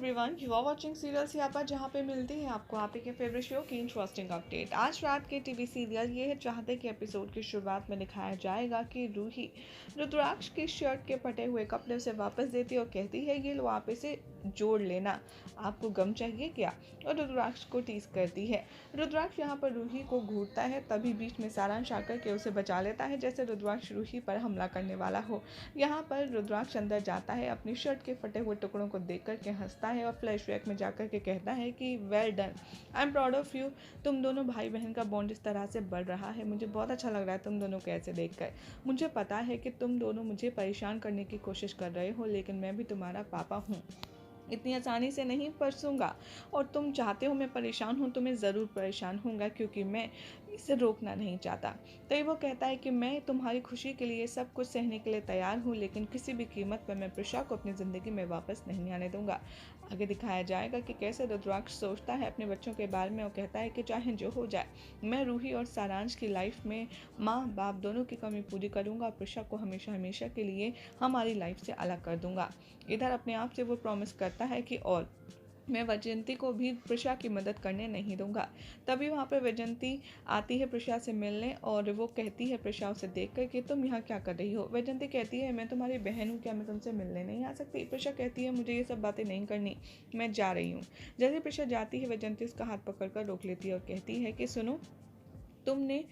Everyone, you are watching serial Siyapa, जहाँ पे मिलती है आपको आप ही के फेवरेट शो की इंटरेस्टिंग अपडेट। आज रात के टीवी सीरियल ये है चाहते कि एपिसोड की शुरुआत में दिखाया जाएगा कि रूही रुद्राक्ष की शर्ट के फटे हुए कपड़े उसे वापस देती और कहती है ये लो आप इसे जोड़ लेना, आपको गम चाहिए क्या, और रुद्राक्ष को टीज करती है। रुद्राक्ष यहाँ पर रूही को घूरता है, तभी बीच में सारांश आकर के उसे बचा लेता है जैसे रुद्राक्ष रूही पर हमला करने वाला हो। यहाँ पर रुद्राक्ष अंदर जाता है, अपनी शर्ट के फटे हुए टुकड़ों को देख कर के हंसता है और फ्लैशबैक में जाकर के कहता है कि well done, I am proud of you. तुम दोनों भाई बहन का बॉन्ड इस तरह से बढ़ रहा है, मुझे बहुत अच्छा लग रहा है तुम दोनों को ऐसे देख कर। मुझे पता है कि तुम दोनों मुझे परेशान करने की कोशिश कर रहे हो, लेकिन मैं भी तुम्हारा पापा हूँ, इतनी आसानी से नहीं फंसूंगा। और तुम चाहते हो मैं परेशान हूँ तो मैं ज़रूर परेशान होऊंगा, क्योंकि मैं इसे रोकना नहीं चाहता। तो वो कहता है कि मैं तुम्हारी खुशी के लिए सब कुछ सहने के लिए तैयार हूँ, लेकिन किसी भी कीमत पर मैं प्रिशा को अपनी ज़िंदगी में वापस नहीं आने दूंगा। आगे दिखाया जाएगा कि कैसे रुद्राक्ष सोचता है अपने बच्चों के बारे में और कहता है कि चाहे जो हो जाए, मैं रूही और सारांश की लाइफ में माँ बाप दोनों की कमी पूरी करूँगा और प्रिशा को हमेशा हमेशा के लिए हमारी लाइफ से अलग कर दूंगा। इधर अपने आप से वो प्रॉमिस करता है कि और मैं वैजयंती को भी प्रिशा की मदद करने नहीं दूंगा। तभी वहाँ पर वैजयंती आती है प्रिशा से मिलने और वो कहती है प्रिशा उसे देख कर कि तुम यहाँ क्या कर रही हो। वैजयंती कहती है मैं तुम्हारी बहन हूँ, क्या मैं तुमसे मिलने नहीं आ सकती। प्रिशा कहती है मुझे ये सब बातें नहीं करनी, मैं जा रही हूँ। जैसे प्रिशा जाती है वैजयंती उसका हाथ पकड़ कर रोक लेती है और कहती है कि सुनो, तुमने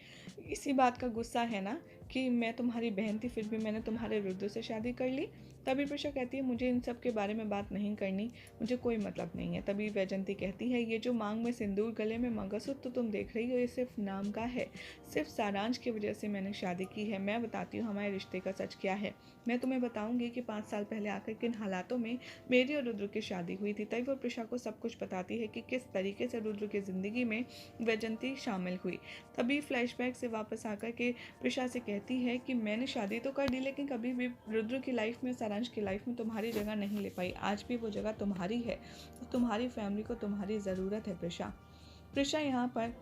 इसी बात का गुस्सा है ना कि मैं तुम्हारी बहन थी फिर भी मैंने तुम्हारे रुद्र से शादी कर ली। तभी प्रिशा कहती है मुझे इन सब के बारे में बात नहीं करनी, मुझे कोई मतलब नहीं है। तभी वैजंती कहती है ये जो मांग में सिंदूर गले में मंगलसूत्र तो तुम देख रही हो ये सिर्फ नाम का है, सिर्फ सारांश की वजह से मैंने शादी की है। मैं बताती हूँ हमारे रिश्ते का सच क्या है। मैं तुम्हें बताऊंगी कि 5 साल पहले आकर किन हालातों में मेरी और रुद्र की शादी हुई थी। तभी वो प्रिशा को सब कुछ बताती है कि किस तरीके से रुद्र की जिंदगी में वैजंती शामिल हुई। तभी फ्लैशबैक से वापस आकर के प्रिशा से कहती है कि मैंने शादी तो कर ली, लेकिन कभी भी रुद्र की लाइफ में सारांश की लाइफ में तुम्हारी जगह नहीं ले पाई। आज भी वो जगह तुम्हारी है, तुम्हारी फैमिली को तुम्हारी ज़रूरत है प्रिशा। प्रिशा यहाँ पर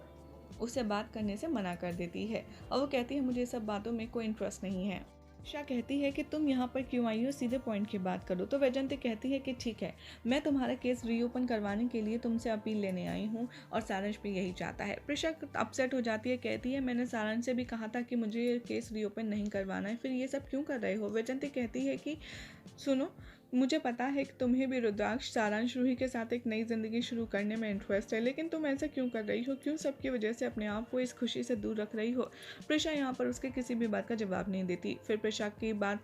उसे बात करने से मना कर देती है और वो कहती है मुझे सब बातों में कोई इंटरेस्ट नहीं है। प्रिशा कहती है कि तुम यहाँ पर क्यों आई हो, सीधे पॉइंट की बात करो। तो वैजयंती कहती है कि ठीक है, मैं तुम्हारा केस रीओपन करवाने के लिए तुमसे अपील लेने आई हूँ और सारांश भी यही चाहता है। प्रिशा अपसेट हो जाती है, कहती है मैंने सारांश से भी कहा था कि मुझे ये केस रीओपन नहीं करवाना है, फिर ये सब क्यों कर रहे हो। वैजयंती कहती है कि सुनो, मुझे पता है कि तुम्हें भी रुद्राक्ष सारांश रूही के साथ एक नई जिंदगी शुरू करने में इंटरेस्ट है, लेकिन तुम ऐसा क्यों कर रही हो, क्यों सबकी वजह से अपने आप को इस खुशी से दूर रख रही हो। प्रिशा यहाँ पर उसके किसी भी बात का जवाब नहीं देती। फिर प्रिशा की बात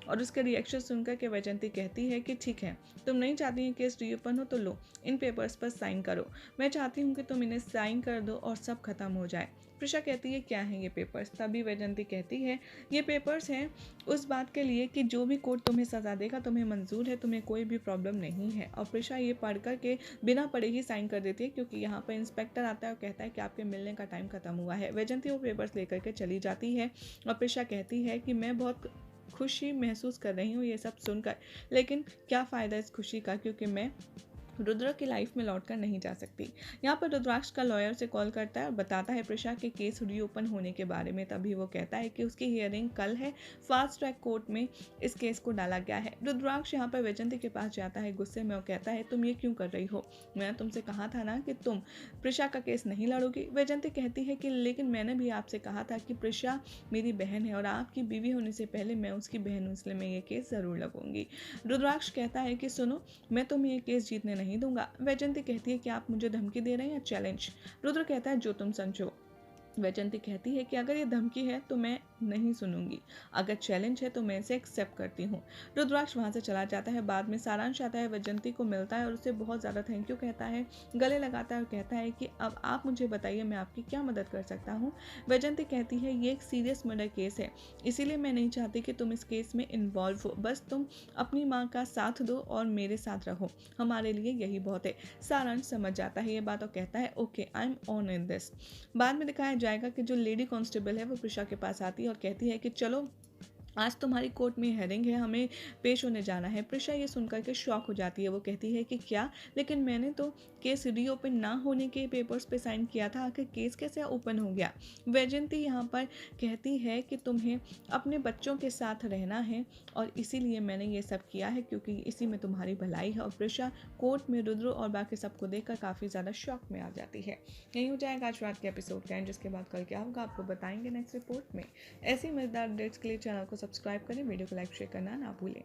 और उसके रिएक्शन सुनकर के वैजयंती कहती है कि ठीक है, तुम नहीं चाहती हैं केस रीओपन हो तो लो इन पेपर्स पर साइन करो, मैं चाहती हूँ कि तुम इन्हें साइन कर दो और सब खत्म हो जाए। प्रिशा कहती है क्या है ये पेपर्स। तभी वैजयंती कहती है ये पेपर्स हैं उस बात के लिए कि जो भी कोर्ट तुम्हें सजा देगा तुम्हें मंजूर है, तुम्हें कोई भी प्रॉब्लम नहीं है। और प्रिशा ये पढ़ कर के बिना पढ़े ही साइन कर देती है, क्योंकि यहाँ पर इंस्पेक्टर आता है और कहता है कि आपके मिलने का टाइम खत्म हुआ है। वैजयंती वो पेपर्स लेकर के चली जाती है और प्रिशा कहती है कि मैं बहुत खुशी महसूस कर रही हूँ ये सब सुनकर, लेकिन क्या फ़ायदा इस खुशी का, क्योंकि मैं रुद्र की लाइफ में लौटकर नहीं जा सकती। यहाँ पर रुद्राक्ष का लॉयर से कॉल करता है और बताता है प्रिशा के केस रीओपन होने के बारे में। तभी वो कहता है कि उसकी हियरिंग कल है, फास्ट ट्रैक कोर्ट में इस केस को डाला गया है। रुद्राक्ष यहाँ पर वैजयंती के पास जाता है गुस्से में और कहता है तुम ये क्यों कर रही हो, मैंने तुमसे कहा था ना कि तुम प्रिशा का केस नहीं लड़ोगी। वैजयंती कहती है कि लेकिन मैंने भी आपसे कहा था कि प्रिशा मेरी बहन है और आपकी बीवी होने से पहले मैं उसकी बहन हूँ, इसलिए मैं ये केस ज़रूर लगूंगी। रुद्राक्ष कहता है कि सुनो, मैं तुम्हें ये केस जीतने नहीं दूंगा। वैजयंती कहती है कि आप मुझे धमकी दे रहे हैं या चैलेंज। रुद्र कहता है जो तुम समझो। वैजयंती कहती है कि अगर ये धमकी है तो मैं नहीं सुनूंगी, अगर चैलेंज है तो मैं इसे एक्सेप्ट करती हूँ। रुद्राक्ष वहाँ से चला जाता है। बाद में सारांश आता है, वैजयंती को मिलता है और उसे बहुत ज़्यादा थैंक यू कहता है, गले लगाता है और कहता है कि अब आप मुझे बताइए मैं आपकी क्या मदद कर सकता हूँ। वैजयंती कहती है ये एक सीरियस मर्डर केस है, इसीलिए मैं नहीं चाहती कि तुम इस केस में इन्वॉल्व हो, बस तुम अपनी माँ का साथ दो और मेरे साथ रहो, हमारे लिए यही बहुत है। सारांश समझ जाता है ये बात और कहता है okay, I am on in this. बाद में दिखाया जाएगा कि जो लेडी कांस्टेबल है वो प्रिशा के पास आती है और कहती है कि चलो आज तुम्हारी कोर्ट में हेयरिंग है, हमें पेश होने जाना है। प्रिशा ये सुनकर के शॉक हो जाती है। वो कहती है कि क्या, लेकिन मैंने तो केस रीओपन ना होने के पेपर्स पे साइन किया था, आखिर केस कैसे ओपन हो गया। वैजयंती यहाँ पर कहती है कि तुम्हें अपने बच्चों के साथ रहना है और इसीलिए मैंने ये सब किया है, क्योंकि इसी में तुम्हारी भलाई है। और प्रिशा कोर्ट में रुद्र और बाकी सबको देखकर काफ़ी ज़्यादा शॉक में आ जाती है। यही हो जाएगा आज रात के एपिसोड का एंड, जिसके बाद कल क्या होगा आपको बताएंगे नेक्स्ट रिपोर्ट में। ऐसी मजेदार अपडेट्स के लिए चैनल को सब्सक्राइब करें, वीडियो को लाइक शेयर करना ना भूलें।